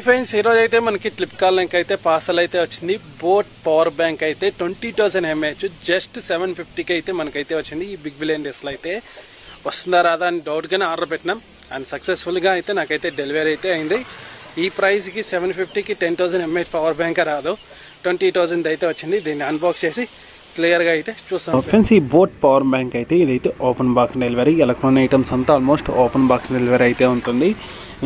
Friends ఈ రోజు అయితే మనకి ఫ్లిప్కార్ట్ లింక్ అయితే పార్సల్ అయితే వచ్చింది. బోట్ పవర్ బ్యాంక్ అయితే 20,000 mAh జస్ట్ 750కి అయితే మనకైతే వచ్చింది. ఈ బిగ్ బిలియన్ డేస్ లో అయితే వస్తుందా రాదా అని డౌట్ గానే ఆర్డర్ పెట్టినాం అండ్ సక్సెస్ఫుల్ గా అయితే నాకైతే డెలివరీ అయితే అయింది. ఈ ప్రైస్ కి 750కి 10,000 mAh పవర్ బ్యాంక్ రాదు, 20,000 అయితే వచ్చింది. దీన్ని అన్బాక్స్ చేసి క్లియర్ గా అయితే చూస్తాం. ఫ్రెండ్స్ ఈ బోట్ పవర్ బ్యాంక్ అయితే ఇదైతే open box delivery, electronic items అంతా ఆల్మోస్ట్ ఓపెన్ బాక్స్ డెలివరీ అయితే ఉంటుంది.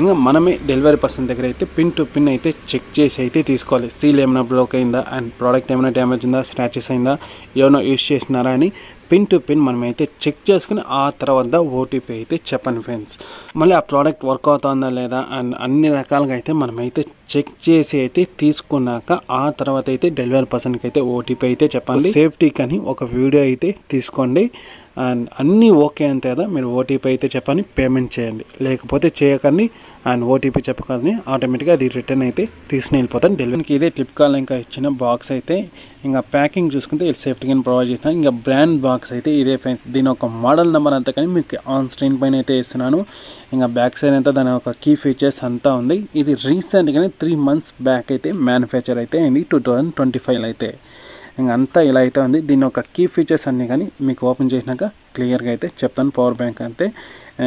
ఇంకా మనమే డెలివరీ పర్సన్ దగ్గర అయితే పిన్ టు పిన్ అయితే చెక్ చేసి అయితే తీసుకోవాలి. సీల్ ఏమైనా బ్లోక్ అయిందా అండ్ ప్రోడక్ట్ ఏమైనా డ్యామేజ్ ఉందా, స్క్రాచెస్ అయిందా, ఏమైనా యూజ్ చేసినారా అని పిన్ టు పిన్ మనమైతే చెక్ చేసుకుని ఆ తర్వాత ఓటీపీ అయితే చెప్పండి ఫ్రెండ్స్. మళ్ళీ ఆ ప్రోడక్ట్ వర్క్ అవుతుందా లేదా అండ్ అన్ని రకాలుగా అయితే మనమైతే చెక్ చేసి అయితే తీసుకున్నాక ఆ తర్వాత అయితే డెలివరీ పర్సన్కి అయితే ఓటీపీ అయితే చెప్పండి. సేఫ్టీ కానీ ఒక వీడియో అయితే తీసుకోండి అండ్ అన్నీ ఓకే అంతే కదా మీరు ఓటీపీ అయితే చెప్పని పేమెంట్ చేయండి, లేకపోతే చేయకండి అండ్ ఓటీపీ చెప్పకండి ఆటోమేటిక్గా అది రిటర్న్ అయితే తీసుకుని వెళ్ళిపోతాను. డెలివరీకి ఇదే ఫ్లిప్కార్ట్ ఇంకా ఇచ్చిన బాక్స్ అయితే ఇంకా ప్యాకింగ్ చూసుకుంటే ఇది సేఫ్టీగా ప్రొవైడ్ చేసిన ఇంకా బ్రాండ్ బాక్స్ అయితే ఇదే ఫ్రెండ్స్. దీని ఒక మోడల్ నెంబర్ అంతా కానీ మీకు ఆన్ స్క్రీన్ పైన అయితే ఇస్తున్నాను. ఇంకా బ్యాక్ సైడ్ అంతా దాని ఒక కీ ఫీచర్స్ అంతా ఉంది. ఇది రీసెంట్గానే 3 months బ్యాక్ అయితే మ్యానుఫ్యాక్చర్ అయితే అయింది 2025 అయితే. ఇంకా అంతా ఇలా అయితే ఉంది. దీని ఒక కీ ఫీచర్స్ అన్నీ కానీ మీకు ఓపెన్ చేసినాక క్లియర్గా అయితే చెప్తాను. పవర్ బ్యాంక్ అంతే.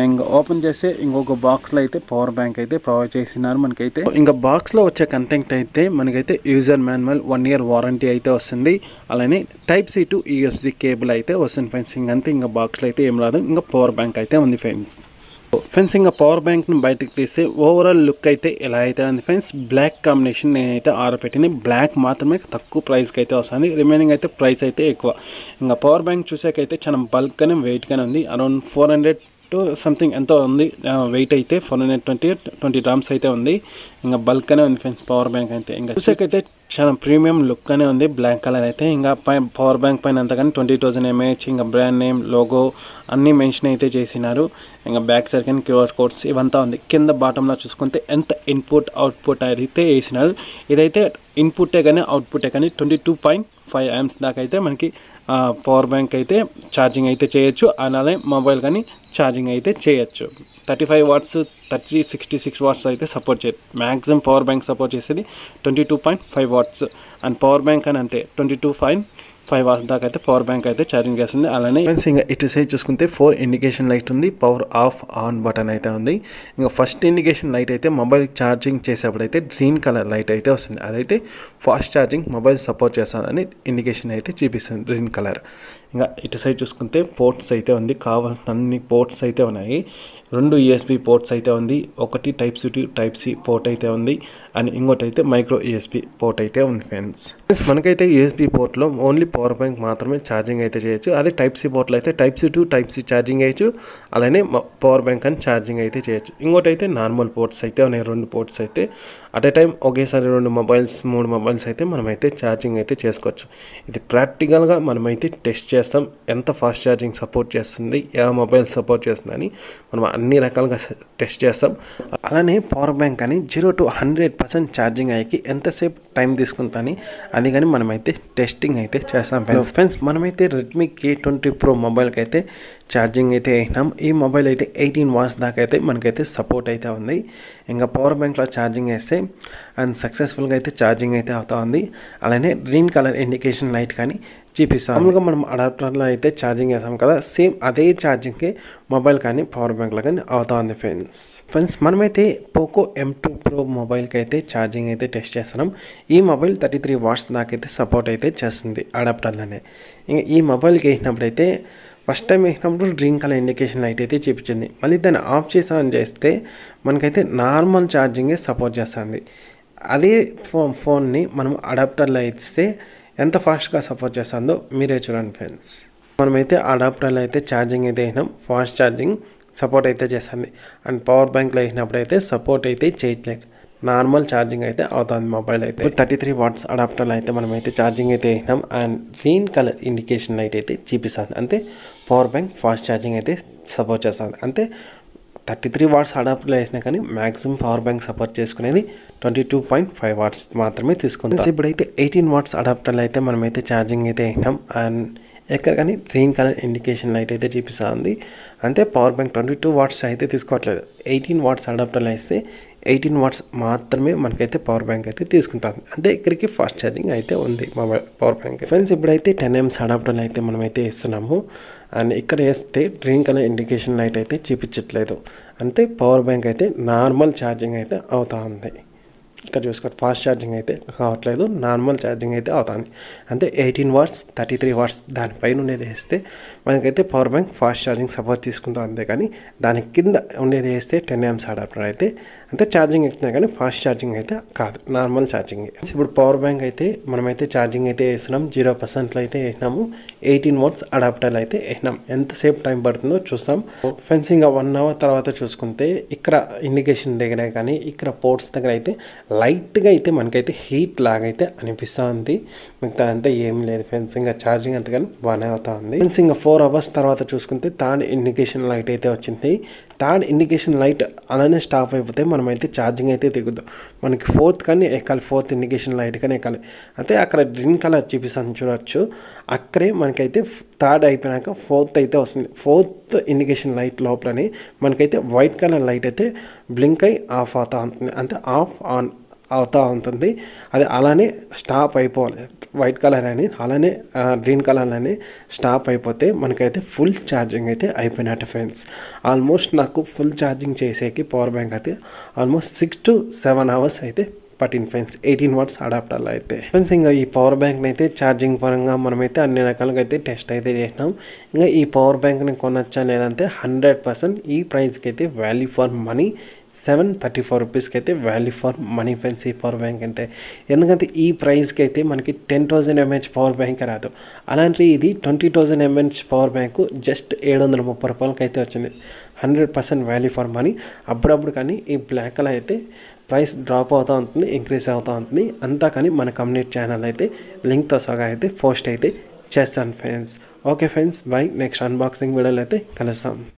ఇంకా ఓపెన్ చేస్తే ఇంకొక బాక్స్లో అయితే పవర్ బ్యాంక్ అయితే ప్రొవైడ్ చేసినారు మనకైతే. ఇంకా బాక్స్లో వచ్చే కంటెంట్ అయితే మనకైతే యూజర్ మాన్యువల్ 1 year వారంటీ అయితే వస్తుంది. అలానే Type-C to USB కేబుల్ అయితే వస్తుంది ఫ్రెండ్స్. ఇంకంతే, ఇంకా బాక్స్లో అయితే ఏం రాదు. ఇంకా పవర్ బ్యాంక్ అయితే ఉంది ఫ్రెండ్స్. ఫ్రెండ్స్ ఇంకా పవర్ బ్యాంక్ని బయటకు తీస్తే ఓవరాల్ లుక్ అయితే ఎలా అయితే ఉంది ఫ్రెండ్స్. బ్లాక్ కాంబినేషన్ నేనైతే ఆర్డర్ పెట్టింది. బ్లాక్ మాత్రమే తక్కువ ప్రైస్కి అయితే వస్తుంది, రిమైనింగ్ అయితే ప్రైస్ అయితే ఎక్కువ. ఇంకా పవర్ బ్యాంక్ చూసాకైతే చాలా బల్క్గానే వెయిట్గానే ఉంది. అరౌండ్ 400 to సంథింగ్ ఎంతో ఉంది వెయిట్ అయితే. 420 grams అయితే ఉంది. ఇంకా బల్క్గానే ఉంది ఫ్రెండ్స్ పవర్ బ్యాంక్ అయితే. ఇంకా చూసాకైతే చాలా ప్రీమియం లుక్ అనే ఉంది బ్లాక్ కలర్ అయితే. ఇంకా పవర్ బ్యాంక్ పైన అంతా కానీ 20,000 mAh ఇంకా బ్రాండ్ నేమ్ లోగో అన్నీ మెన్షన్ అయితే చేసినారు. ఇంకా బ్యాక్ సైడ్ కానీ QR కోడ్స్ ఇవంతా ఉంది. కింద బాటంలో చూసుకుంటే ఎంత ఇన్పుట్ అవుట్పుట్ అయితే వేసినారు. ఇదైతే ఇన్పుటే కానీ అవుట్పుటే కానీ 22.5 amps దాకా అయితే మనకి పవర్ బ్యాంక్ అయితే ఛార్జింగ్ అయితే చేయొచ్చు. అలానే మొబైల్ కానీ ఛార్జింగ్ అయితే చేయొచ్చు. 35 watts 66 watts అయితే సపోర్ట్ చేయదు. మ్యాక్సిమం పవర్ బ్యాంక్ సపోర్ట్ చేసేది 22.5 watts అండ్ పవర్ బ్యాంక్ అని అంతే 22.5 watts దాకా అయితే పవర్ బ్యాంక్ అయితే ఛార్జింగ్ చేస్తుంది. అలానే ఇంకా ఇటు సైడ్ చూసుకుంటే 4 ఇండికేషన్ లైట్ ఉంది. పవర్ ఆఫ్ ఆన్ బటన్ అయితే ఉంది. ఇంకా ఫస్ట్ ఇండికేషన్ లైట్ అయితే మొబైల్ ఛార్జింగ్ చేసేప్పుడు అయితే గ్రీన్ కలర్ లైట్ అయితే వస్తుంది. అదైతే ఫాస్ట్ ఛార్జింగ్ మొబైల్ సపోర్ట్ చేస్తుందని ఇండికేషన్ అయితే చూపిస్తుంది గ్రీన్ కలర్. ఇంకా ఇటు సైడ్ చూసుకుంటే పోర్ట్స్ అయితే ఉంది. కావాల్సిన అన్ని పోర్ట్స్ అయితే ఉన్నాయి. 2 USB పోర్ట్స్ అయితే ఉంది. ఒకటి Type-C to Type-C పోర్ట్ అయితే ఉంది అండ్ ఇంకోటి అయితే మైక్రో USB పోర్ట్ అయితే ఉంది ఫ్రెండ్స్. మనకైతే USB పోర్ట్లో ఓన్లీ పవర్ బ్యాంక్ మాత్రమే ఛార్జింగ్ అయితే చేయొచ్చు. అదే Type-C పోర్ట్లో అయితే Type-C to Type-C ఛార్జింగ్ చేయొచ్చు. అలానే పవర్ బ్యాంక్ అని ఛార్జింగ్ అయితే చేయొచ్చు. ఇంకోటి అయితే నార్మల్ పోర్ట్స్ అయితే ఉన్నాయి. 2 పోర్ట్స్ అయితే అట్ ఏ టైం ఒకేసారి 2 మొబైల్స్ 3 మొబైల్స్ అయితే మనమైతే ఛార్జింగ్ అయితే చేసుకోవచ్చు. ఇది ప్రాక్టికల్గా మనమైతే టెస్ట్ చేస్తాం. ఎంత ఫాస్ట్ ఛార్జింగ్ సపోర్ట్ చేస్తుంది, ఏ మొబైల్ సపోర్ట్ చేస్తుంది అని మనం అన్ని రకాలుగా టెస్ట్ చేస్తాం. అలానే పవర్ బ్యాంక్ అని 0 to 100% ఛార్జింగ్ అయ్యేకి ఎంతసేపు టైం తీసుకుంటాని అది కానీ మనమైతే టెస్టింగ్ అయితే చేస్తాం ఫ్రెండ్స్. మనమైతే రెడ్మీ K20 Pro మొబైల్కి అయితే ఛార్జింగ్ అయితే అయినాం. ఈ మొబైల్ అయితే 18 watts దాకా అయితే మనకైతే సపోర్ట్ అయితే ఉంది. ఇంకా పవర్ బ్యాంక్లో ఛార్జింగ్ వేస్తే అండ్ సక్సెస్ఫుల్గా అయితే ఛార్జింగ్ అయితే అవుతా ఉంది. అలానే గ్రీన్ కలర్ ఇండికేషన్ లైట్ కానీ చూపిస్తాం. మామూలుగా మనం అడాప్టర్లో అయితే ఛార్జింగ్ చేస్తాం కదా, సేమ్ అదే ఛార్జింగ్కి మొబైల్ కానీ పవర్ బ్యాంక్లో కానీ అవుతా ఉంది ఫ్రెండ్స్. మనమైతే పోకో M2 Pro మొబైల్కి అయితే ఛార్జింగ్ అయితే టెస్ట్ చేస్తున్నాం. ఈ మొబైల్ 33 watts దాకా అయితే సపోర్ట్ అయితే చేస్తుంది అడాప్టర్లోనే. ఇంకా ఈ మొబైల్కి వేసినప్పుడైతే ఫస్ట్ టైం వేసినప్పుడు గ్రీన్ కలర్ ఇండికేషన్ లైట్ అయితే చూపించింది. మళ్ళీ దాన్ని ఆఫ్ చేసి ఆన్ చేస్తే మనకైతే నార్మల్ ఛార్జింగే సపోర్ట్ చేస్తుంది. అదే ఫోన్ని మనం అడాప్టర్లో ఇస్తే ఎంత ఫాస్ట్గా సపోర్ట్ చేస్తుందో మీరే చూడండి ఫ్రెండ్స్. మనమైతే అడాప్టర్లో అయితే ఛార్జింగ్ అయితే వేసినాం. ఫాస్ట్ ఛార్జింగ్ సపోర్ట్ అయితే చేస్తుంది అండ్ పవర్ బ్యాంక్లో వేసినప్పుడు అయితే సపోర్ట్ అయితే చేయట్లేదు. నార్మల్ ఛార్జింగ్ అయితే అవుతుంది మొబైల్ అయితే. 33 watts అడాప్టర్లో అయితే మనమైతే ఛార్జింగ్ అయితే వేసినాం and green colour indication light అయితే చూపిస్తుంది. అంతే పవర్ బ్యాంక్ ఫాస్ట్ ఛార్జింగ్ అయితే సపోర్ట్ చేస్తుంది. అంతే 33 వాట్స్ అడాప్టర్లో వేసినా కానీ మ్యాక్సిమం పవర్ బ్యాంక్ సపోర్ట్ చేసుకునేది 22.5 వాట్స్ మాత్రమే తీసుకుంటాం. ఇప్పుడైతే 18 వాట్స్ అడాప్టర్లో అయితే మనమైతే ఛార్జింగ్ అయితే వేసినాం. అండ్ ఎక్కడ కానీ గ్రీన్ కలర్ ఇండికేషన్ లైట్ అయితే చూపిస్తుంది. అంతే పవర్ బ్యాంక్ 22 వాట్స్ అయితే తీసుకోవట్లేదు. 18 వాట్స్ అడాప్టర్లో వేస్తే 18 వాట్స్ మాత్రమే మనకైతే పవర్ బ్యాంక్ అయితే తీసుకుంటుంది. అంతే ఇక్కడికి ఫాస్ట్ ఛార్జింగ్ అయితే ఉంది మొబైల్ పవర్ బ్యాంక్. ఫ్రెండ్స్ ఇప్పుడైతే 10 amps అడాప్టర్లు అయితే మనమైతే వేస్తున్నాము. అండ్ ఇక్కడ వేస్తే గ్రీన్ కలర్ ఇండికేషన్ లైట్ అయితే చూపించట్లేదు. అంతే పవర్ బ్యాంక్ అయితే నార్మల్ ఛార్జింగ్ అయితే అవుతా ఉంది. ఇక్కడ చూసుకోండి ఫాస్ట్ ఛార్జింగ్ అయితే కావట్లేదు, నార్మల్ ఛార్జింగ్ అయితే అవుతుంది. అంటే 18 వాట్స్ 33 వాట్స్ దానిపైన ఉండేది వేస్తే మనకైతే power bank fast charging support తీసుకుంటాం. అంతే కానీ దాని కింద ఉండేది వేస్తే 10 amps అడాప్టర్ అయితే అంతే ఛార్జింగ్ ఎక్కుతుంది కానీ ఫాస్ట్ ఛార్జింగ్ అయితే కాదు, నార్మల్ ఛార్జింగ్. ఇప్పుడు పవర్ బ్యాంక్ అయితే మనమైతే ఛార్జింగ్ అయితే వేస్తున్నాం. 0%లో అయితే వేసినాము. 18 వాట్స్ అడాప్టర్లు అయితే వేసినాం. ఎంతసేపు టైం పడుతుందో చూస్తాం. ఫెన్సింగ్ 1 hour తర్వాత చూసుకుంటే ఇక్కడ ఇండికేషన్ దగ్గర కానీ ఇక్కడ పోర్ట్స్ దగ్గర అయితే లైట్గా అయితే మనకైతే హీట్ లాగైతే అనిపిస్తూ ఉంది. మిగతా అంతా ఏం లేదు ఫ్రెండ్స్. ఇంకా ఛార్జింగ్ అంతగాని బాగానే అవుతా ఉంది ఫ్రెండ్స్. ఇంకా 4 hours తర్వాత చూసుకుంటే థర్డ్ ఇండికేషన్ లైట్ అయితే వచ్చింది. థర్డ్ ఇండికేషన్ లైట్ అలానే స్టాప్ అయిపోతే మనమైతే ఛార్జింగ్ అయితే దిగుద్దాం. మనకి ఫోర్త్ కానీ ఎక్కాలి, ఫోర్త్ ఇండికేషన్ లైట్ కానీ ఎక్కాలి. అయితే అక్కడ గ్రీన్ కలర్ చూపిస్తాను చూడవచ్చు. అక్కడే మనకైతే థర్డ్ అయిపోయినాక ఫోర్త్ అయితే వస్తుంది. ఫోర్త్ ఇండికేషన్ లైట్ లోపలనే మనకైతే వైట్ కలర్ లైట్ అయితే బ్లింక్ అయి ఆఫ్ అవుతూ ఉంటుంది. అంటే ఆఫ్ ఆన్ అవుతూ ఉంటుంది. అది అలానే స్టాప్ అయిపోవాలి. వైట్ కలర్ అని అలానే గ్రీన్ కలర్ అని స్టాప్ అయిపోతే మనకైతే ఫుల్ ఛార్జింగ్ అయితే అయిపోయినట్టు ఫ్రెండ్స్. ఆల్మోస్ట్ నాకు ఫుల్ ఛార్జింగ్ చేసేకి పవర్ బ్యాంక్ అయితే ఆల్మోస్ట్ 6 to 7 hours అయితే పట్టింది ఫ్రెండ్స్ 18 వాట్స్ అడాప్టర్లో అయితే. ఫ్రెండ్స్ ఇంకా ఈ పవర్ బ్యాంక్ని అయితే ఛార్జింగ్ పరంగా మనమైతే అన్ని రకాలుగా అయితే టెస్ట్ అయితే చేసినాం. ఇంకా ఈ పవర్ బ్యాంక్ని కొనొచ్చా లేదంటే 100% ఈ ప్రైస్కి అయితే వాల్యూ ఫర్ మనీ 734 రూపీస్కి అయితే వాల్యూ ఫర్ మనీ ఫ్రెండ్స్ ఈ పవర్ బ్యాంక్ అయితే. ఎందుకంటే ఈ ప్రైస్కి అయితే మనకి 10,000 mAh పవర్ బ్యాంక్ రాదు. అలాంటి ఇది 20,000 mAh పవర్ బ్యాంకు జస్ట్ 730 రూపాయలకి అయితే వచ్చింది. 100% వాల్యూ ఫర్ మనీ. అప్పుడప్పుడు కానీ ఈ బ్లాక్ కలర్ అయితే ప్రైస్ డ్రాప్ అవుతూ ఉంటుంది, ఇంక్రీజ్ అవుతూ ఉంటుంది. అంతా కానీ మన కమ్యూనిటీ ఛానల్ అయితే లింక్తో సగా అయితే పోస్ట్ అయితే చేస్తాను friends. Okay friends, by. Next unboxing వీడియోలో అయితే కలుస్తాం.